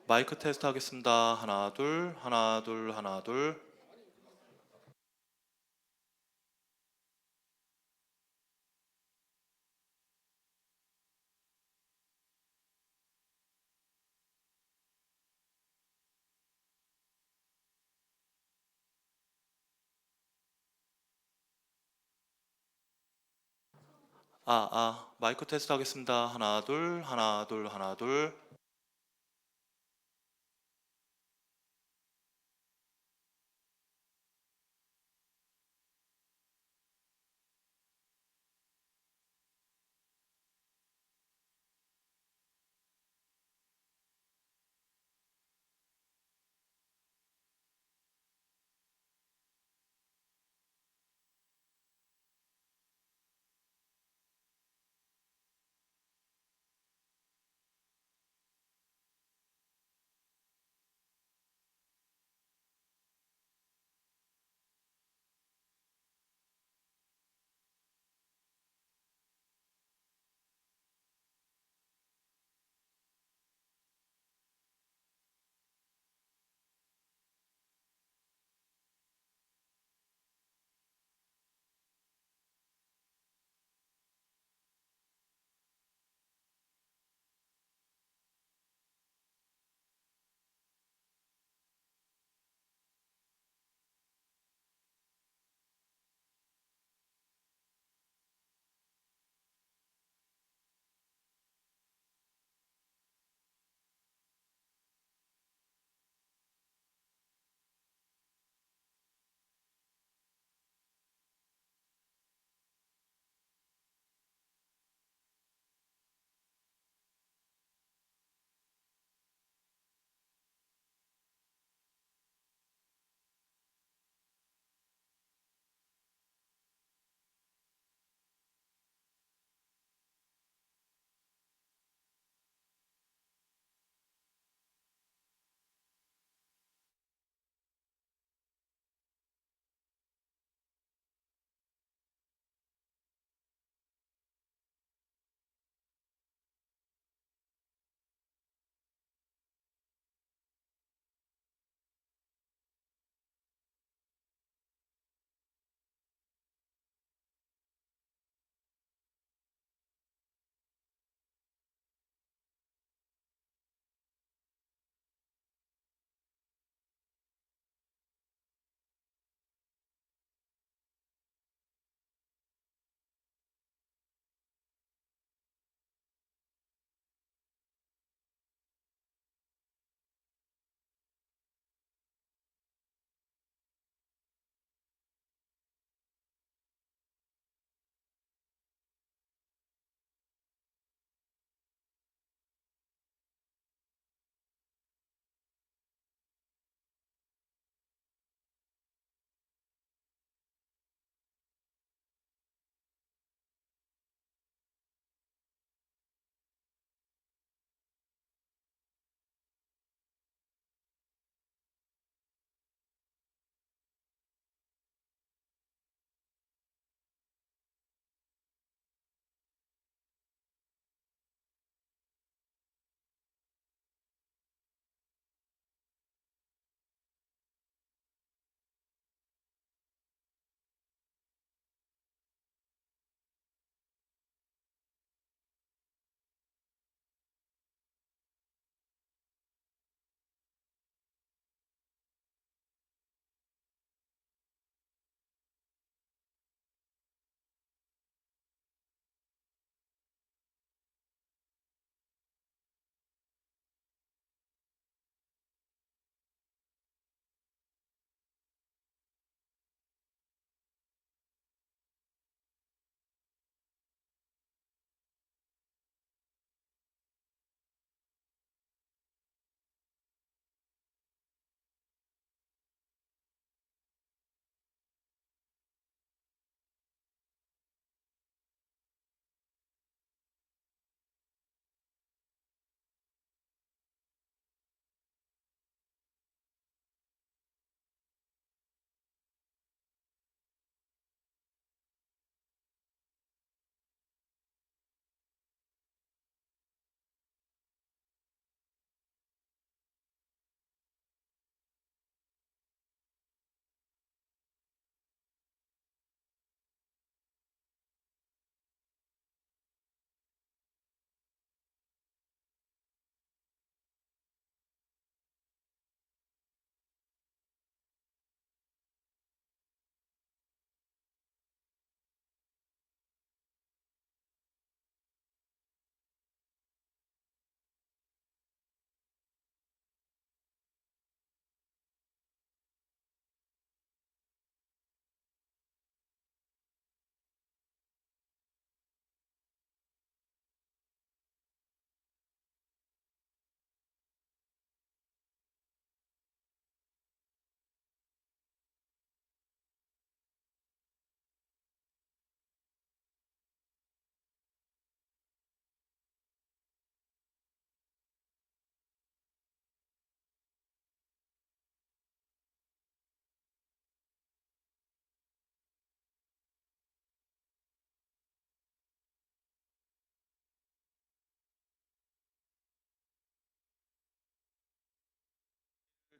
마이크 테스트 하겠습니다. 하나, 둘, 하나, 둘, 하나, 둘. 마이크 테스트 하겠습니다. 하나, 둘, 하나, 둘, 하나, 둘.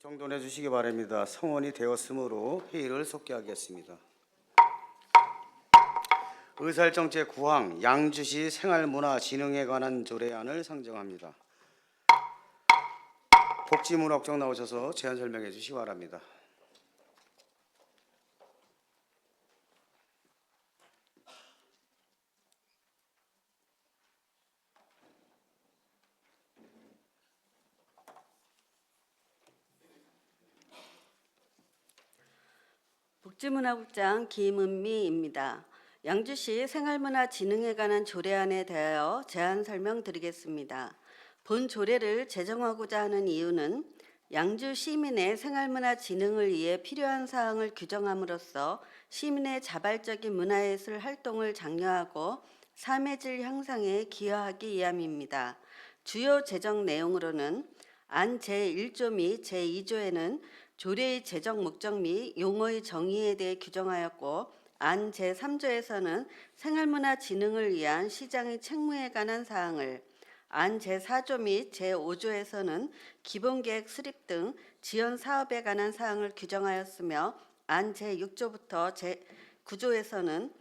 정돈해 주시기 바랍니다. 성원이 되었으므로 회의를 속기하겠습니다. 의사일정 제9항 양주시 생활문화진흥에 관한 조례안을 상정합니다. 복지문화국장 나오셔서 제안 설명해 주시기 바랍니다. 복지문화국장 김은미입니다. 양주시 생활문화진흥에 관한 조례안에 대하여 제안 설명드리겠습니다. 본 조례를 제정하고자 하는 이유는 양주 시민의 생활문화진흥을 위해 필요한 사항을 규정함으로써 시민의 자발적인 문화예술 활동을 장려하고 삶의 질 향상에 기여하기 위함입니다. 주요 제정 내용으로는 안 제1조 및 제2조에는 조례의 제정 목적 및 용어의 정의에 대해 규정하였고, 안 제3조에서는 생활문화진흥을 위한 시장의 책무에 관한 사항을, 안 제4조 및 제5조에서는 기본계획 수립 등 지원 사업에 관한 사항을 규정하였으며, 안 제6조부터 제9조에서는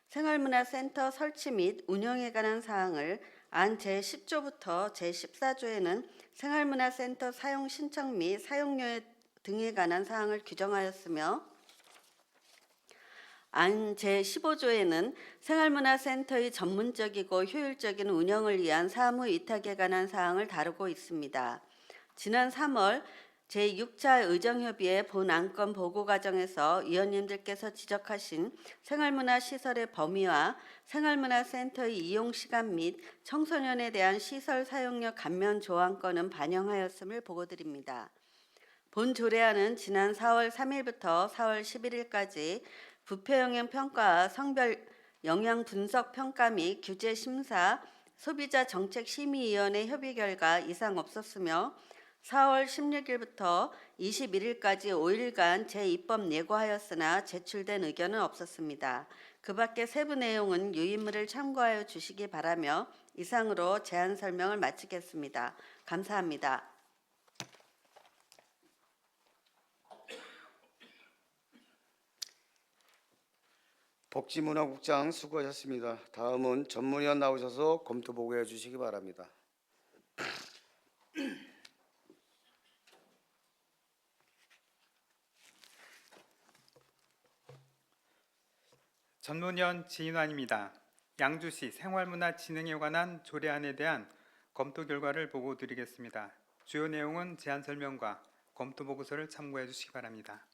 생활문화센터 설치 및 운영에 관한 사항을, 안 제10조부터 제14조에는 생활문화센터 사용 신청 및 사용료에 등에 관한 사항을 규정하였으며, 안 제15조에는 생활문화센터의 전문적이고 효율적인 운영을 위한 사무 위탁에 관한 사항을 다루고 있습니다. 지난 3월 제6차 의정협의회 본 안건 보고 과정에서 위원님들께서 지적하신 생활문화시설의 범위와 생활문화센터의 이용시간 및 청소년에 대한 시설 사용료 감면 조항권은 반영하였음을 보고드립니다. 본 조례안은 지난 4월 3일부터 4월 11일까지 부패영향 평가와 성별 영향 분석 평가 및 규제 심사, 소비자 정책 심의위원회 협의 결과 이상 없었으며, 4월 16일부터 21일까지 5일간 재입법 예고하였으나 제출된 의견은 없었습니다. 그 밖의 세부 내용은 유인물을 참고하여 주시기 바라며 이상으로 제안 설명을 마치겠습니다. 감사합니다. 복지문화국장 수고하셨습니다. 다음은 전문위원 나오셔서 검토 보고해 주시기 바랍니다. 전문위원 진인환입니다. 양주시 생활문화진흥에 관한 조례안에 대한 검토 결과를 보고 드리겠습니다. 주요 내용은 제안 설명과 검토 보고서를 참고해 주시기 바랍니다.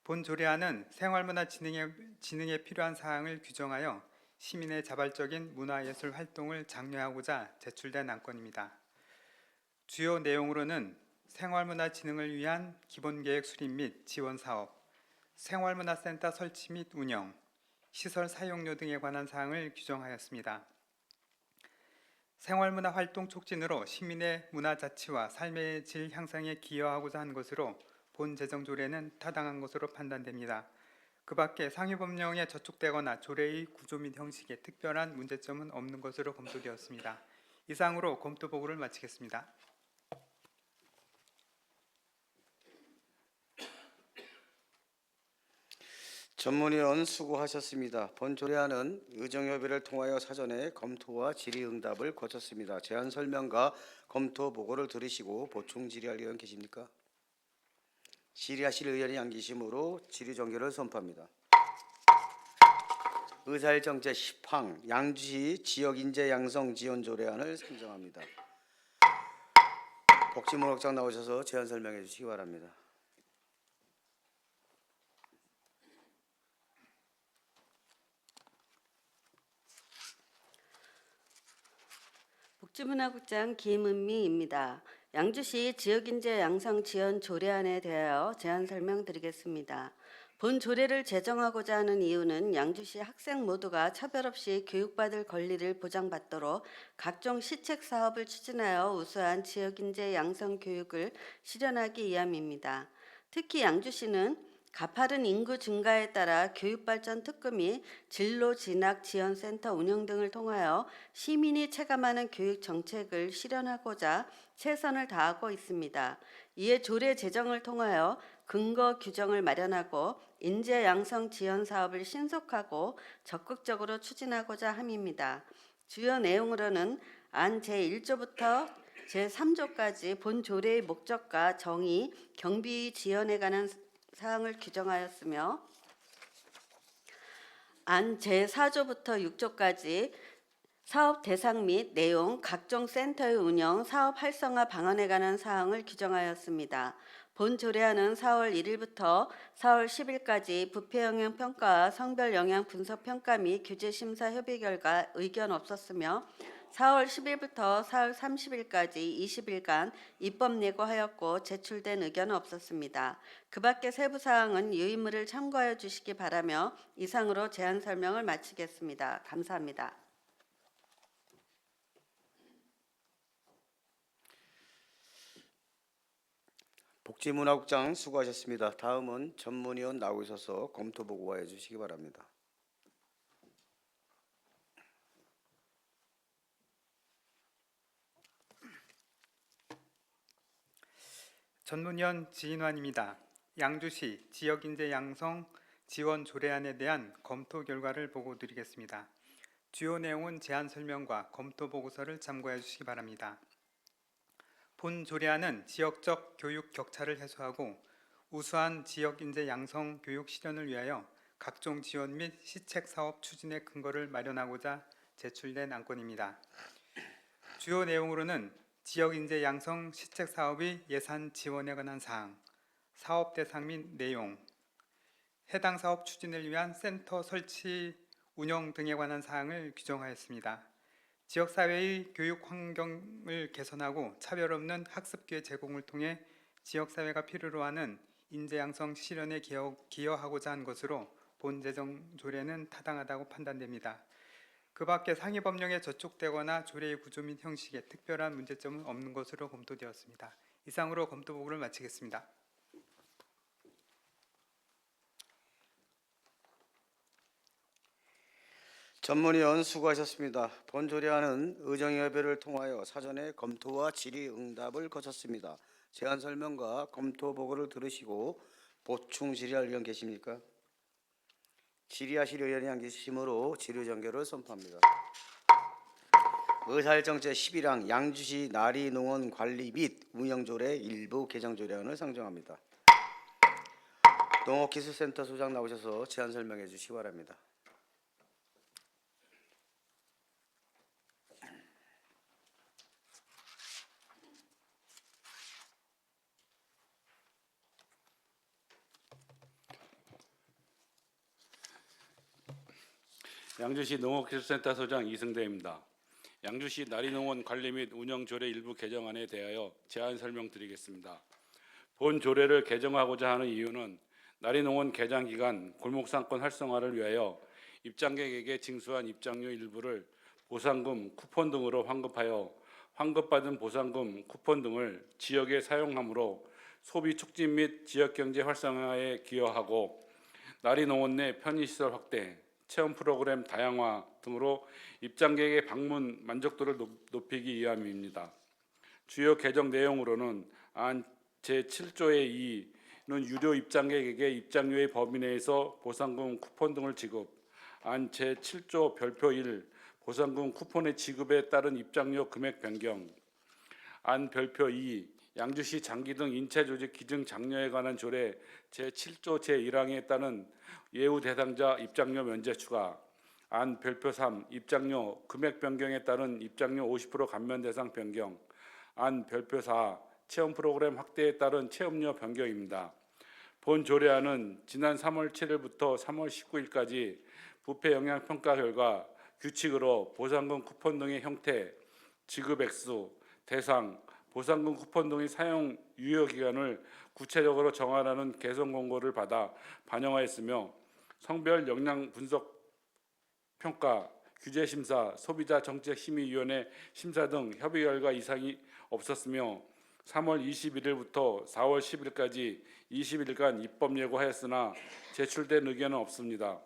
본 조례안은 생활문화진흥에 필요한 사항을 규정하여 시민의 자발적인 문화예술 활동을 장려하고자 제출된 안건입니다. 주요 내용으로는 생활문화진흥을 위한 기본계획 수립 및 지원 사업, 생활문화센터 설치 및 운영, 시설 사용료 등에 관한 사항을 규정하였습니다. 생활문화 활동 촉진으로 시민의 문화 자치와 삶의 질 향상에 기여하고자 한 것으로 본 제정조례는 타당한 것으로 판단됩니다. 그 밖에 상위법령에 저촉되거나 조례의 구조 및 형식에 특별한 문제점은 없는 것으로 검토되었습니다. 이상으로 검토 보고를 마치겠습니다. 전문위원 수고하셨습니다. 본 조례안은 의정협의를 통하여 사전에 검토와 질의응답을 거쳤습니다. 제안 설명과 검토 보고를 들으시고 보충 질의할 의원 계십니까? 질의하실 의원이 안 계시므로 질의 종결을 선포합니다. 의사일정 제10항 양주시 지역인재 양성 지원 조례안을 상정합니다. 복지문화국장 나오셔서 제안 설명해 주시기 바랍니다. 복지문화국장 김은미입니다. 양주시 지역인재 양성 지원 조례안에 대하여 제안 설명드리겠습니다. 본 조례를 제정하고자 하는 이유는 양주시 학생 모두가 차별 없이 교육받을 권리를 보장받도록 각종 시책 사업을 추진하여 우수한 지역인재 양성 교육을 실현하기 위함입니다. 특히 양주시는 가파른 인구 증가에 따라 교육발전 특구미, 진로 진학 지원센터 운영 등을 통하여 시민이 체감하는 교육 정책을 실현하고자 최선을 다하고 있습니다. 이에 조례 제정을 통하여 근거 규정을 마련하고 인재 양성 지원 사업을 신속하고 적극적으로 추진하고자 함입니다. 주요 내용으로는 안 제1조부터 제3조까지 본 조례의 목적과 정의, 경비 지원에 관한 사항을 규정하였으며 안 제4조부터 6조까지 사업 대상 및 내용, 각종 센터의 운영, 사업 활성화 방안에 관한 사항을 규정하였습니다. 본 조례안은 4월 1일부터 4월 10일까지 부패 영향 평가와 성별 영향 분석 평가 및 규제 심사 협의 결과 의견 없었으며 4월 10일부터 4월 30일까지 20일간 입법 예고하였고 제출된 의견은 없었습니다. 그 밖의 세부 사항은 유의물을 참고하여 주시기 바라며 이상으로 제안 설명을 마치겠습니다. 감사합니다. 복지문화국장 수고하셨습니다. 다음은 전문위원 나오셔서 검토 보고해 주시기 바랍니다. 전문위원 지인환입니다. 양주시 지역인재 양성 지원 조례안에 대한 검토 결과를 보고 드리겠습니다. 주요 내용은 제안 설명과 검토 보고서를 참고해 주시기 바랍니다. 본 조례안은 지역적 교육 격차를 해소하고 우수한 지역인재 양성 교육 실현을 위하여 각종 지원 및 시책 사업 추진의 근거를 마련하고자 제출된 안건입니다. 주요 내용으로는 지역인재 양성 시책 사업의 예산 지원에 관한 사항, 사업 대상 및 내용, 해당 사업 추진을 위한 센터 설치, 운영 등에 관한 사항을 규정하였습니다. 지역사회의 교육 환경을 개선하고 차별 없는 학습 기회 제공을 통해 지역사회가 필요로 하는 인재 양성 실현에 기여하고자 한 것으로 본 제정 조례는 타당하다고 판단됩니다. 그 밖에 상위 법령에 저촉되거나 조례의 구조 및 형식에 특별한 문제점은 없는 것으로 검토되었습니다. 이상으로 검토 보고를 마치겠습니다. 전문위원 수고하셨습니다. 본 조례안은 의정협의를 통하여 사전에 검토와 질의응답을 거쳤습니다. 제안 설명과 검토 보고를 들으시고 보충 질의할 의원 계십니까? 질의하실 의원이 안 계시므로 질의 종결을 선포합니다. 의사일정 제11항 양주시 나리농원 관리 및 운영조례 일부 개정 조례안을 상정합니다. 농업기술센터 소장 나오셔서 제안 설명해 주시기 바랍니다. 양주시 농업기술센터 소장 이승대입니다. 양주시 나리농원 관리 및 운영 조례 일부 개정안에 대하여 제안 설명드리겠습니다. 본 조례를 개정하고자 하는 이유는 나리농원 개장 기간 골목상권 활성화를 위하여 입장객에게 징수한 입장료 일부를 보상금, 쿠폰 등으로 환급하여 환급받은 보상금, 쿠폰 등을 지역에 사용함으로 소비 촉진 및 지역 경제 활성화에 기여하고 나리농원 내 편의시설 확대, 체험 프로그램 다양화 등으로 입장객의 방문 만족도를 높이기 위함입니다. 주요 개정 내용으로는 안 제7조의 2는 유료 입장객에게 입장료의 범위 내에서 보상금, 쿠폰 등을 지급, 안 제7조 별표 1 보상금, 쿠폰의 지급에 따른 입장료 금액 변경, 안 별표 2 양주시 장기 등 인체 조직 기증 장려에 관한 조례 제7조 제1항에 따른 예우 대상자 입장료 면제 추가, 안 별표 3 입장료 금액 변경에 따른 입장료 50% 감면 대상 변경, 안 별표 4 체험 프로그램 확대에 따른 체험료 변경입니다. 본 조례안은 지난 3월 7일부터 3월 19일까지 부패 영향 평가 결과 규칙으로 보상금, 쿠폰 등의 형태, 지급 액수, 대상, 보상금, 쿠폰 등의 사용 유효 기간을 구체적으로 정하라는 개선 공고를 받아 반영하였으며 성별 역량 분석 평가, 규제 심사, 소비자 정책 심의위원회 심사 등 협의 결과 이상이 없었으며 3월 21일부터 4월 10일까지 20일간 입법 예고하였으나 제출된 의견은 없습니다.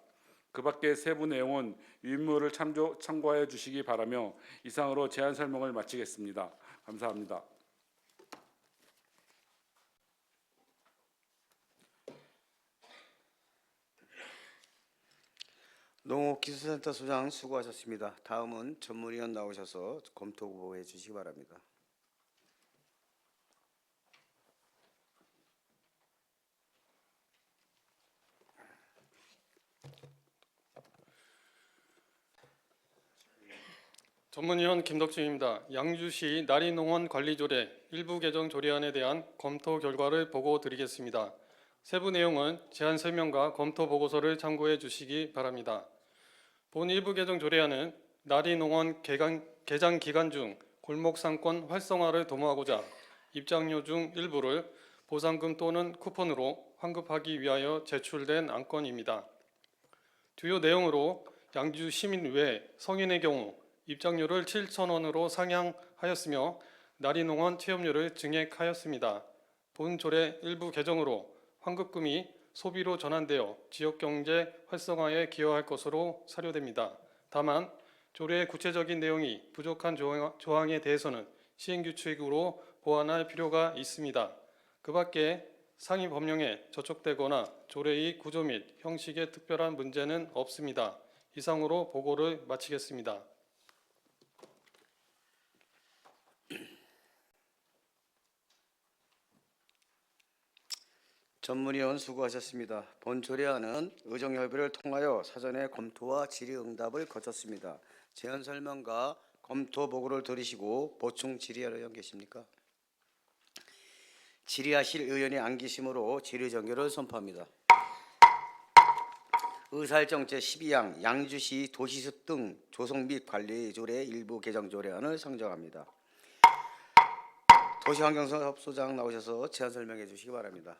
그 밖의 세부 내용은 유인물을 참고하여 주시기 바라며 이상으로 제안 설명을 마치겠습니다. 감사합니다. 농업기술센터 소장 수고하셨습니다. 다음은 전문위원 나오셔서 검토 보고해 주시기 바랍니다. 전문위원 김덕준입니다. 양주시 나리농원 관리조례 일부 개정 조례안에 대한 검토 결과를 보고 드리겠습니다. 세부 내용은 제안 설명과 검토 보고서를 참고해 주시기 바랍니다. 본 일부 개정 조례안은 나리농원 개장 기간 중 골목 상권 활성화를 도모하고자 입장료 중 일부를 보상금 또는 쿠폰으로 환급하기 위하여 제출된 안건입니다. 주요 내용으로 양주 시민 외 성인의 경우 입장료를 7,000원으로 상향하였으며 나리농원 투입료를 증액하였습니다. 본 조례 일부 개정으로 환급금이 소비로 전환되어 지역경제 활성화에 기여할 것으로 사료됩니다. 다만 조례의 구체적인 내용이 부족한 조항에 대해서는 시행규칙으로 보완할 필요가 있습니다. 그 밖에 상위 법령에 저촉되거나 조례의 구조 및 형식에 특별한 문제는 없습니다. 이상으로 보고를 마치겠습니다. 전문위원 수고하셨습니다. 본 조례안은 의정협의를 통하여 사전에 검토와 질의응답을 거쳤습니다. 제안 설명과 검토 보고를 들으시고 보충 질의하러 의원 계십니까? 질의하실 의원이 안 계시므로 질의 종결을 선포합니다. 의사일정 제12양 양주시 도시숲 등 조성 및 관리 조례 일부 개정 조례안을 상정합니다. 도시환경사업소장 나오셔서 제안 설명해 주시기 바랍니다.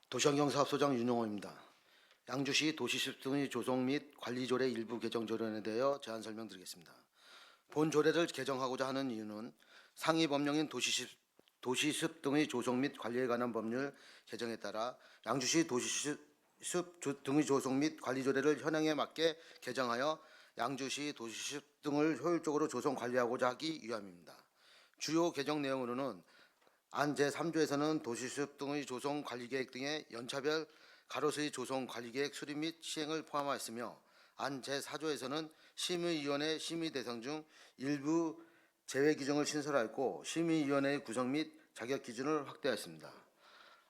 도시환경사업소장 윤용호입니다. 양주시 도시숲 등의 조성 및 관리조례 일부 개정 조례안에 대하여 제안 설명드리겠습니다. 본 조례를 개정하고자 하는 이유는 상위 법령인 도시숲 등의 조성 및 관리에 관한 법률 개정에 따라 양주시 도시숲 등의 조성 및 관리 조례를 현행에 맞게 개정하여 양주시 도시숲 등을 효율적으로 조성 관리하고자 하기 위함입니다. 주요 개정 내용으로는 안 제3조에서는 도시숲 등의 조성 관리계획 등의 연차별 가로수의 조성 관리계획 수립 및 시행을 포함하였으며 안 제4조에서는 심의위원회 심의 대상 중 일부 제외 규정을 신설하였고 심의위원회의 구성 및 자격 기준을 확대하였습니다.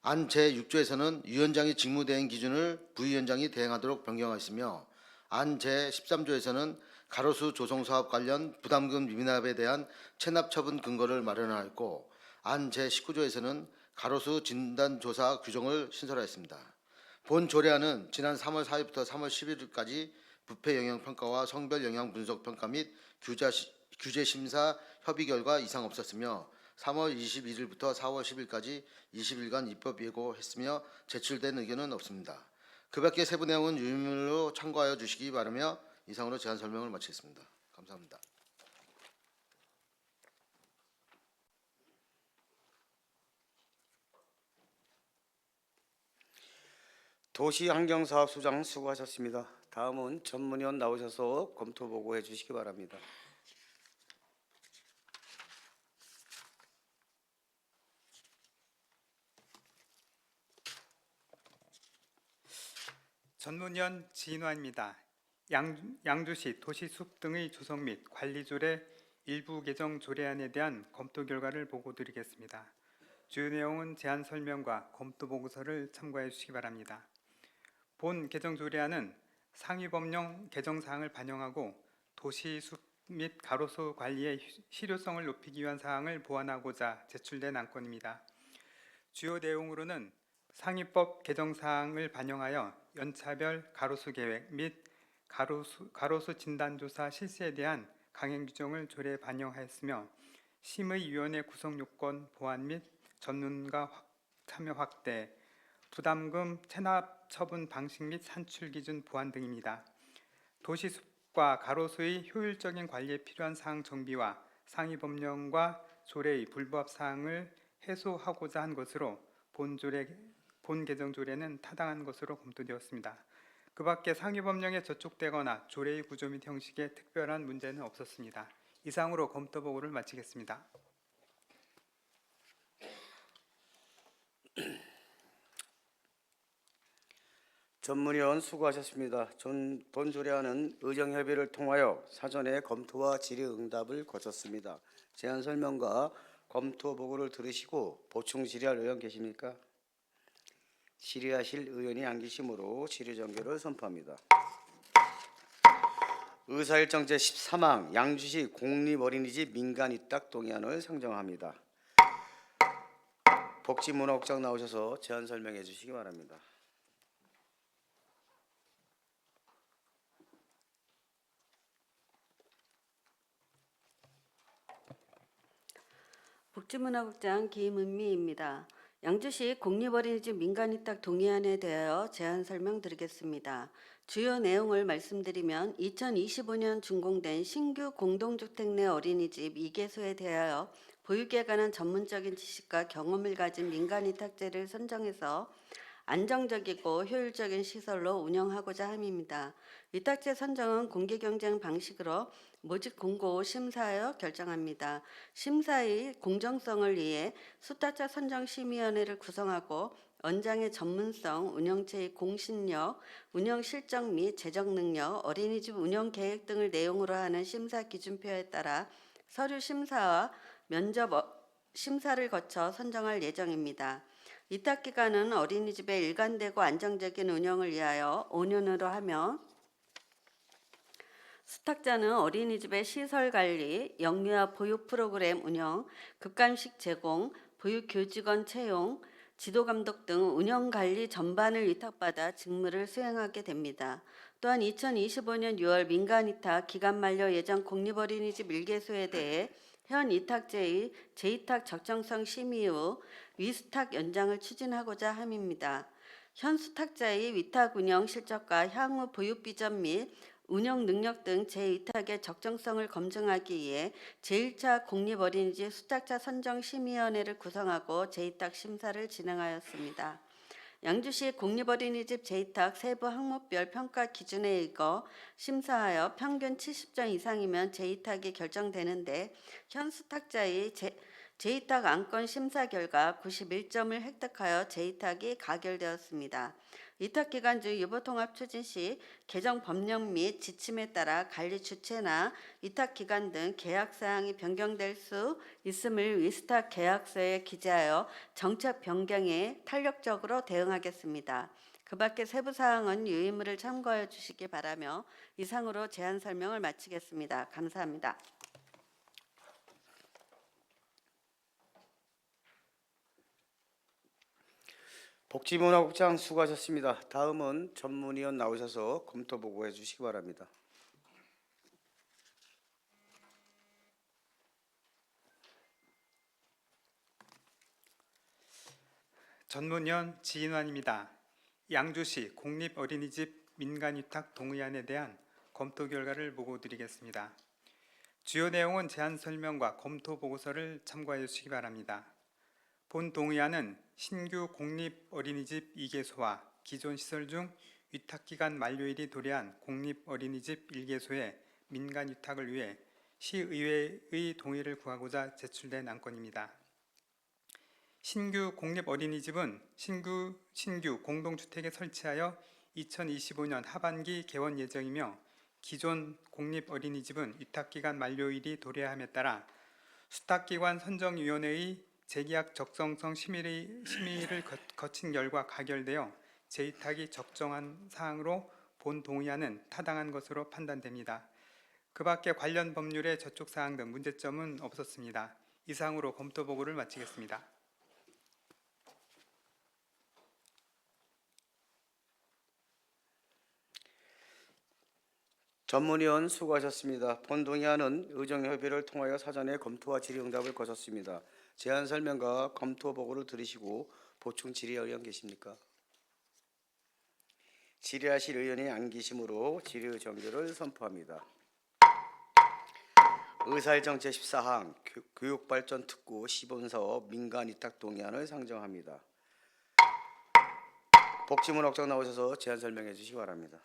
안 제6조에서는 위원장의 직무 대행 기준을 부위원장이 대행하도록 변경하였으며 안 제13조에서는 가로수 조성 사업 관련 부담금 미납에 대한 체납 처분 근거를 마련하였고 안 제19조에서는 가로수 진단조사 규정을 신설하였습니다. 본 조례안은 지난 3월 4일부터 3월 11일까지 부패 영향 평가와 성별 영향 분석 평가 및 규제 심사 협의 결과 이상 없었으며 3월 21일부터 4월 10일까지 20일간 입법 예고했으며 제출된 의견은 없습니다. 그 밖의 세부 내용은 유의문으로 참고하여 주시기 바라며 이상으로 제안 설명을 마치겠습니다. 감사합니다. 도시환경사업소장 수고하셨습니다. 다음은 전문위원 나오셔서 검토 보고해 주시기 바랍니다. 전문위원 진화입니다. 양주시 도시숲 등의 조성 및 관리 조례 일부 개정 조례안에 대한 검토 결과를 보고 드리겠습니다. 주요 내용은 제안 설명과 검토 보고서를 참고해 주시기 바랍니다. 본 개정 조례안은 상위 법령 개정 사항을 반영하고 도시숲 및 가로수 관리의 실효성을 높이기 위한 사항을 보완하고자 제출된 안건입니다. 주요 내용으로는 상위법 개정 사항을 반영하여 연차별 가로수 계획 및 가로수 진단조사 실시에 대한 강행 규정을 조례에 반영하였으며 심의위원회 구성 요건 보완 및 전문가 참여 확대, 부담금 체납 처분 방식 및 산출 기준 보완 등입니다. 도시숲과 가로수의 효율적인 관리에 필요한 사항 정비와 상위 법령과 조례의 불부합 사항을 해소하고자 한 것으로 본 개정 조례는 타당한 것으로 검토되었습니다. 그 밖에 상위 법령에 저촉되거나 조례의 구조 및 형식에 특별한 문제는 없었습니다. 이상으로 검토 보고를 마치겠습니다. 전문위원 수고하셨습니다. 본 조례안은 의정협의를 통하여 사전에 검토와 질의응답을 거쳤습니다. 제안 설명과 검토 보고를 들으시고 보충 질의할 의원 계십니까? 질의하실 의원이 안 계시므로 질의 종결을 선포합니다. 의사일정 제13항 양주시 공립어린이집 민간입탁 동의안을 상정합니다. 복지문화국장 나오셔서 제안 설명해 주시기 바랍니다. 복지문화국장 김은미입니다. 양주시 공립어린이집 민간입탁 동의안에 대하여 제안 설명드리겠습니다. 주요 내용을 말씀드리면 2025년 준공된 신규 공동주택 내 어린이집 2개소에 대하여 보육에 관한 전문적인 지식과 경험을 가진 민간위탁제를 선정해서 안정적이고 효율적인 시설로 운영하고자 함입니다. 위탁제 선정은 공개경쟁 방식으로 모집 공고 후 심사하여 결정합니다. 심사의 공정성을 위해 수탁자 선정심의위원회를 구성하고 원장의 전문성, 운영체의 공신력, 운영 실적 및 재정 능력, 어린이집 운영 계획 등을 내용으로 하는 심사 기준표에 따라 서류 심사와 면접 심사를 거쳐 선정할 예정입니다. 위탁 기간은 어린이집의 일관되고 안정적인 운영을 위하여 5년으로 하며 수탁자는 어린이집의 시설 관리, 영유아 보육 프로그램 운영, 급간식 제공, 보육 교직원 채용, 지도 감독 등 운영 관리 전반을 위탁받아 직무를 수행하게 됩니다. 또한 2025년 6월 민간위탁 기간 만료 예정 공립어린이집 1개소에 대해 현 위탁제의 재위탁 적정성 심의 후 위수탁 연장을 추진하고자 함입니다. 현 수탁자의 위탁 운영 실적과 향후 보육 비전 및 운영 능력 등 재위탁의 적정성을 검증하기 위해 제1차 공립어린이집 수탁자 선정심의위원회를 구성하고 재위탁 심사를 진행하였습니다. 양주시 공립어린이집 재위탁 세부 항목별 평가 기준에 의거 심사하여 평균 70점 이상이면 재위탁이 결정되는데 현 수탁자의 재위탁 안건 심사 결과 91점을 획득하여 재위탁이 가결되었습니다. 위탁 기간 중 유보통합 추진 시 개정 법령 및 지침에 따라 관리 주체나 위탁 기간 등 계약 사항이 변경될 수 있음을 위수탁 계약서에 기재하여 정책 변경에 탄력적으로 대응하겠습니다. 그 밖의 세부 사항은 유의물을 참고하여 주시기 바라며 이상으로 제안 설명을 마치겠습니다. 감사합니다. 복지문화국장 수고하셨습니다. 다음은 전문위원 나오셔서 검토 보고해 주시기 바랍니다. 전문위원 지인환입니다. 양주시 공립어린이집 민간위탁 동의안에 대한 검토 결과를 보고드리겠습니다. 주요 내용은 제안 설명과 검토 보고서를 참고해 주시기 바랍니다. 본 동의안은 신규 공립어린이집 2개소와 기존 시설 중 위탁기간 만료일이 도래한 공립어린이집 1개소의 민간위탁을 위해 시의회의 동의를 구하고자 제출된 안건입니다. 신규 공립어린이집은 신규 공동주택에 설치하여 2025년 하반기 개원 예정이며 기존 공립어린이집은 위탁기간 만료일이 도래함에 따라 수탁기관 선정위원회의 재계약 적정성 심의를 거친 결과 가결되어 재위탁이 적정한 사항으로 본 동의안은 타당한 것으로 판단됩니다. 그 밖에 관련 법률의 저촉 사항 등 문제점은 없었습니다. 이상으로 검토 보고를 마치겠습니다. 전문위원 수고하셨습니다. 본 동의안은 의정협의를 통하여 사전에 검토와 질의응답을 거쳤습니다. 제안 설명과 검토 보고를 들으시고 보충 질의할 의원 계십니까? 질의하실 의원이 안 계시므로 질의 종결을 선포합니다. 의사일정 제14항 교육발전 특구 시범사업 민간위탁 동의안을 상정합니다. 복지문화국장 나오셔서 제안 설명해 주시기 바랍니다.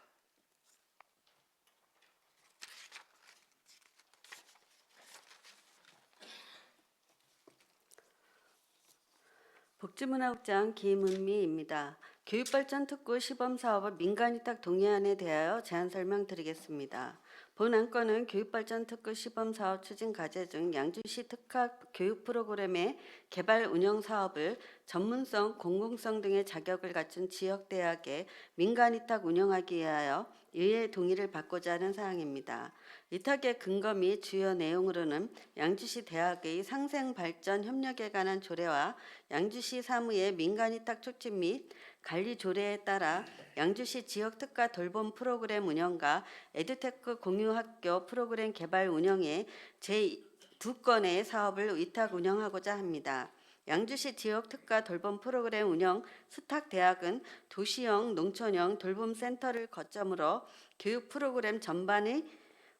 복지문화국장 김은미입니다. 교육발전특구 시범사업을 민간위탁 동의안에 대하여 제안 설명드리겠습니다. 본 안건은 교육발전특구 시범사업 추진과제 중 양주시 특화 교육 프로그램의 개발 운영 사업을 전문성, 공공성 등의 자격을 갖춘 지역대학에 민간위탁 운영하기 위하여 의회 동의를 받고자 하는 사항입니다. 위탁의 근거 및 주요 내용으로는 양주시 대학의 상생발전 협력에 관한 조례와 양주시 사무의 민간위탁 촉진 및 관리 조례에 따라 양주시 지역특화 돌봄 프로그램 운영과 에듀테크 공유학교 프로그램 개발 운영에 제2건의 사업을 위탁 운영하고자 합니다. 양주시 지역특화 돌봄 프로그램 운영 수탁대학은 도시형, 농촌형 돌봄센터를 거점으로 교육 프로그램 전반의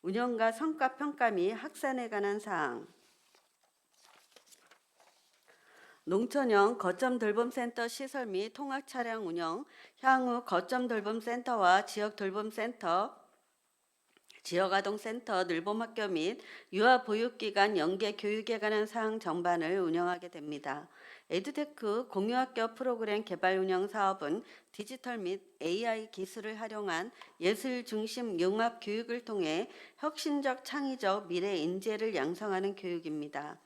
운영과 성과 평가 및 확산에 관한 사항, 농촌형 거점 돌봄센터 시설 및 통학 차량 운영, 향후 거점 돌봄센터와 지역 돌봄센터, 지역아동센터, 늘봄학교 및 유아보육기관 연계 교육에 관한 사항 전반을 운영하게 됩니다. 에듀테크 공유학교 프로그램 개발 운영 사업은 디지털 및 AI 기술을 활용한 예술 중심 융합 교육을 통해 혁신적 창의적 미래 인재를 양성하는 교육입니다.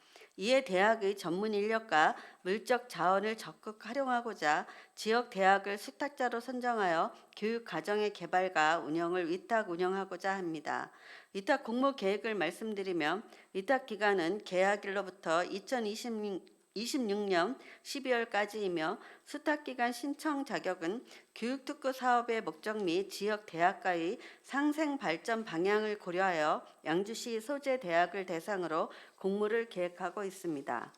이에 대학의 전문 인력과 물적 자원을 적극 활용하고자 지역 대학을 수탁자로 선정하여 교육 과정의 개발과 운영을 위탁 운영하고자 합니다. 위탁 공모 계획을 말씀드리면 위탁 기간은 계약일로부터 2026년 12월까지이며 수탁기간 신청 자격은 교육특구 사업의 목적 및 지역 대학과의 상생 발전 방향을 고려하여 양주시 소재 대학을 대상으로 공모를 계획하고 있습니다.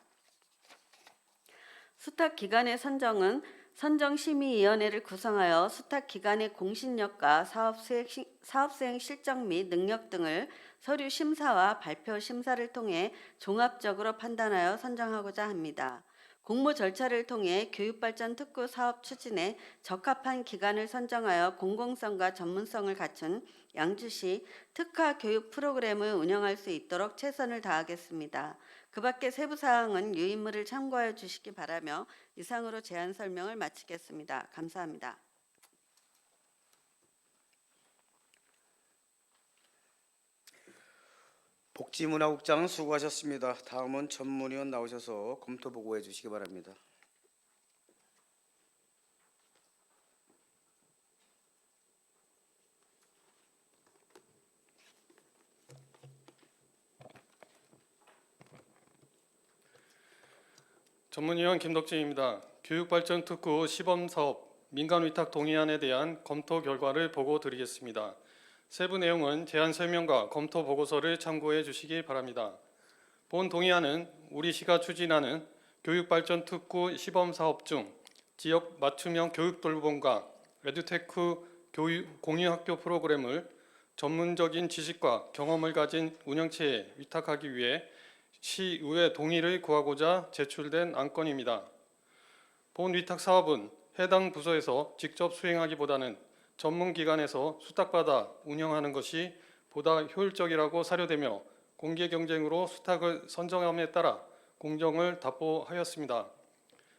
수탁기간의 선정은 선정심의위원회를 구성하여 수탁기간의 공신력과 사업수행 실적 및 능력 등을 서류 심사와 발표 심사를 통해 종합적으로 판단하여 선정하고자 합니다. 공모 절차를 통해 교육발전 특구 사업 추진에 적합한 기관을 선정하여 공공성과 전문성을 갖춘 양주시 특화 교육 프로그램을 운영할 수 있도록 최선을 다하겠습니다. 그 밖의 세부 사항은 유인물을 참고하여 주시기 바라며 이상으로 제안 설명을 마치겠습니다. 감사합니다. 복지문화국장 수고하셨습니다. 다음은 전문위원 나오셔서 검토 보고해 주시기 바랍니다. 전문위원 김덕진입니다. 교육발전특구 시범사업 민간위탁 동의안에 대한 검토 결과를 보고 드리겠습니다. 세부 내용은 제안 설명과 검토 보고서를 참고해 주시기 바랍니다. 본 동의안은 우리시가 추진하는 교육발전특구 시범사업 중 지역 맞춤형 교육돌봄과 에듀테크 공유학교 프로그램을 전문적인 지식과 경험을 가진 운영체에 위탁하기 위해 시의회 동의를 구하고자 제출된 안건입니다. 본 위탁 사업은 해당 부서에서 직접 수행하기보다는 전문기관에서 수탁받아 운영하는 것이 보다 효율적이라고 사료되며 공개 경쟁으로 수탁을 선정함에 따라 공정을 답보하였습니다.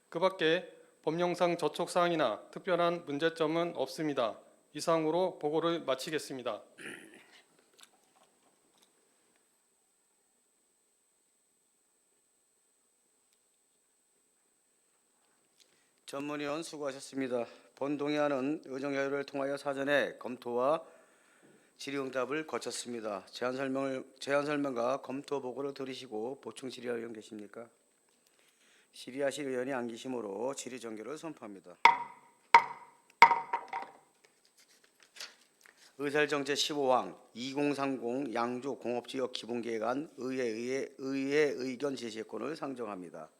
그 밖에 법령상 저촉사항이나 특별한 문제점은 없습니다. 이상으로 보고를 마치겠습니다. 전문위원 수고하셨습니다. 본 동의안은 의정여의를 통하여 사전에 검토와 질의응답을 거쳤습니다. 제안 설명과 검토 보고를 들으시고 보충 질의할 의원 계십니까? 질의하실 의원이 안 계시므로 질의 종결을 선포합니다. 의설정제 15항 2030 양주 공업지역 기본계획안 의회 의견 제시권을 상정합니다.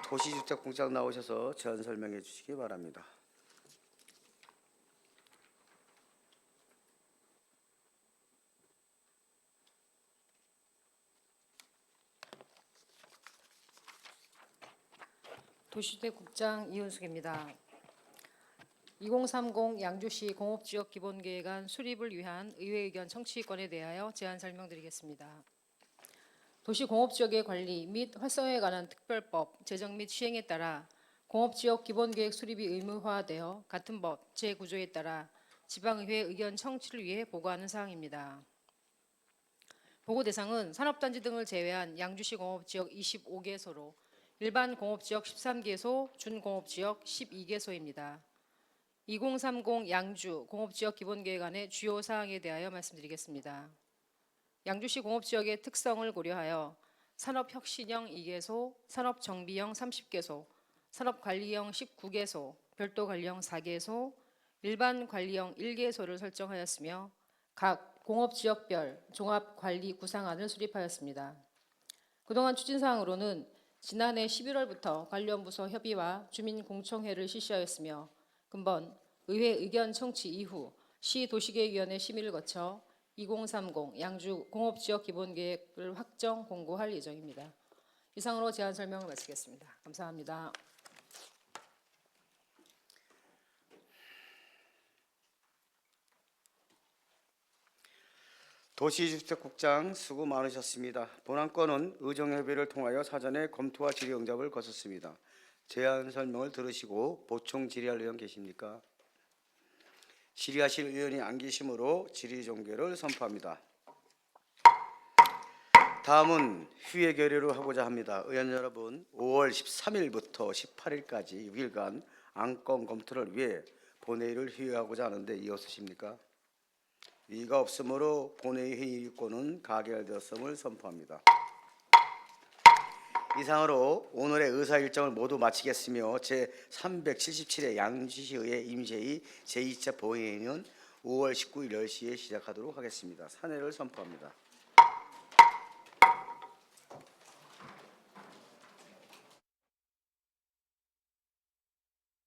도시주택공장 나오셔서 제안 설명해 주시기 바랍니다. 도시주택국장 이은숙입니다. 2030 양주시 공업지역 기본계획안 수립을 위한 의회 의견 청취권에 대하여 제안 설명드리겠습니다. 도시공업지역의 관리 및 활성화에 관한 특별법 제정 및 시행에 따라 공업지역 기본계획 수립이 의무화되어 같은 법 제9조에 따라 지방의회 의견 청취를 위해 보고하는 사항입니다. 보고 대상은 산업단지 등을 제외한 양주시 공업지역 25개소로 일반 공업지역 13개소, 준공업지역 12개소입니다. 2030 양주 공업지역 기본계획안의 주요 사항에 대하여 말씀드리겠습니다. 양주시 공업지역의 특성을 고려하여 산업혁신형 2개소, 산업정비형 30개소, 산업관리형 19개소, 별도관리형 4개소, 일반관리형 1개소를 설정하였으며 각 공업지역별 종합관리 구상안을 수립하였습니다. 그동안 추진사항으로는 지난해 11월부터 관련 부서 협의와 주민공청회를 실시하였으며 금번 의회 의견 청취 이후 시도시계획위원회 심의를 거쳐 2030 양주 공업지역 기본계획을 확정 공고할 예정입니다. 이상으로 제안 설명을 마치겠습니다. 감사합니다. 도시주택국장 수고 많으셨습니다. 본안건은 의정협의를 통하여 사전에 검토와 질의응답을 거쳤습니다. 제안 설명을 들으시고 보충 질의할 의원 계십니까? 질의하실 의원이 안 계시므로 질의 종결을 선포합니다. 다음은 휴회 결의로 하고자 합니다. 의원 여러분, 5월 13일부터 18일까지 6일간 안건 검토를 위해 본회의를 휴회하고자 하는데 이의 없으십니까? 이의가 없으므로 본회의 회의권은 가결되었음을 선포합니다. 이상으로 오늘의 의사 일정을 모두 마치겠으며 제377회 양주시의회 임시회의 제2차 본회의는 5월 19일 10시에 시작하도록 하겠습니다. 산회를 선포합니다.